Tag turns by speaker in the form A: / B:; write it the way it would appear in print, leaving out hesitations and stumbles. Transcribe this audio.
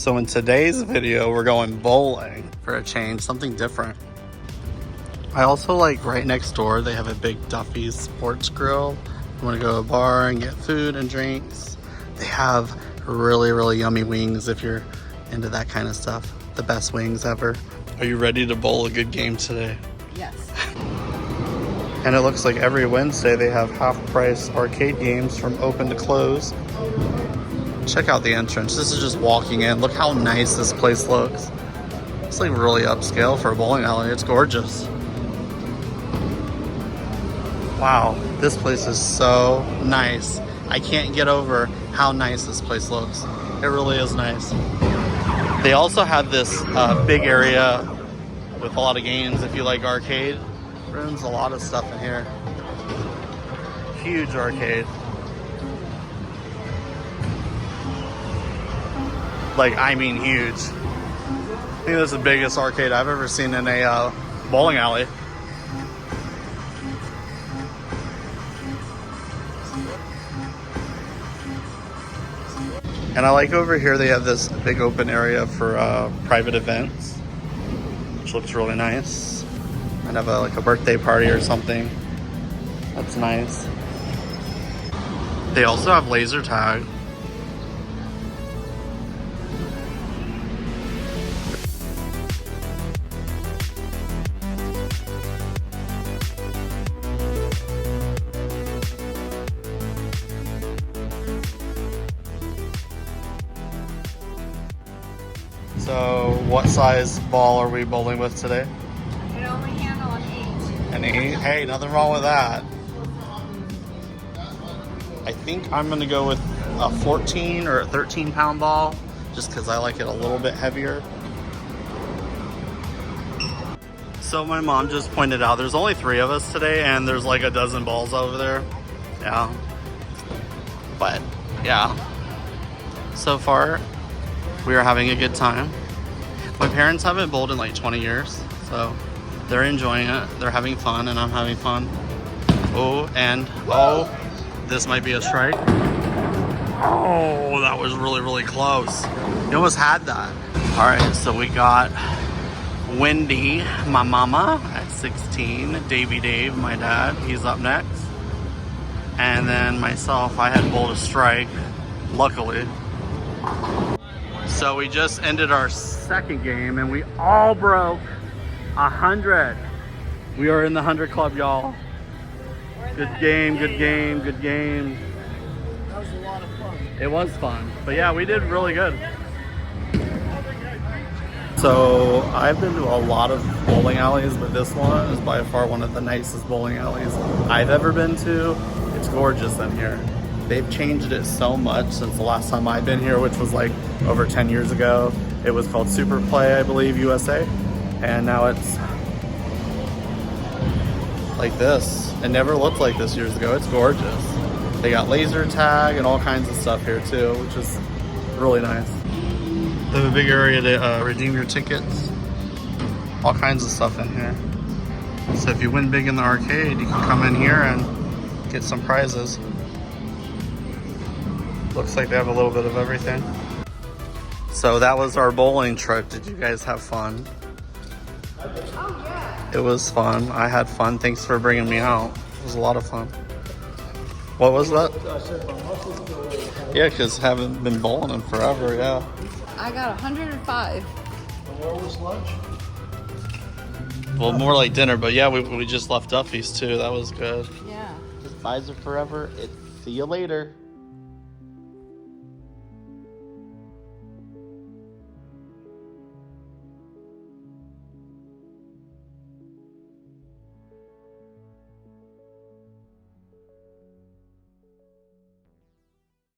A: So in today's video, we're going bowling for a change, something different. I also like right next door, they have a big Duffy's Sports Grill. You want to go to a bar and get food and drinks. They have really, really yummy wings if you're into that kind of stuff. The best wings ever. Are you ready to bowl a good game today?
B: Yes.
A: And it looks like every Wednesday they have half-price arcade games from open to close. Check out the entrance. This is just walking in. Look how nice this place looks. It's like really upscale for a bowling alley. It's gorgeous. Wow, this place is so nice. I can't get over how nice this place looks. It really is nice. They also have this big area with a lot of games if you like arcade rooms. A lot of stuff in here. Huge arcade. Like, I mean huge. I think this is the biggest arcade I've ever seen in a bowling alley. And I like over here they have this big open area for private events, which looks really nice. Might have like a birthday party or something. That's nice. They also have laser tag. So, what size ball are we bowling with today?
B: It only handle an 8.
A: An 8? Hey, nothing wrong with that. I think I'm going to go with a 14 or a 13 pound ball, just because I like it a little bit heavier. So my mom just pointed out there's only 3 of us today, and there's like a dozen balls over there. Yeah. But, yeah. So far, we are having a good time. My parents haven't bowled in like 20 years, so they're enjoying it. They're having fun, and I'm having fun. Oh, and oh, this might be a strike. Oh, that was really, really close. You almost had that. All right, so we got Wendy, my mama, at 16. Davey Dave, my dad, he's up next. And then myself, I had bowled a strike, luckily. So we just ended our second game and we all broke 100. We are in the 100 club, y'all. Good game, good game, good game.
C: That was a lot of fun.
A: It was fun. But yeah, we did really good. So I've been to a lot of bowling alleys, but this one is by far one of the nicest bowling alleys I've ever been to. It's gorgeous in here. They've changed it so much since the last time I've been here, which was like over 10 years ago. It was called Superplay, I believe, USA. And now it's like this. It never looked like this years ago. It's gorgeous. They got laser tag and all kinds of stuff here too, which is really nice. They have a big area to redeem your tickets. All kinds of stuff in here. So if you win big in the arcade, you can come in here and get some prizes. Looks like they have a little bit of everything. So that was our bowling trip. Did you guys have fun?
B: Oh, yeah.
A: It was fun. I had fun. Thanks for bringing me out. It was a lot of fun. What was that? Yeah, because haven't been bowling in forever, yeah.
B: I got 105.
C: Where was lunch?
A: Well, more like dinner, but yeah, we just left Duffy's too. That was good.
B: Yeah.
A: Advisor forever. See you later.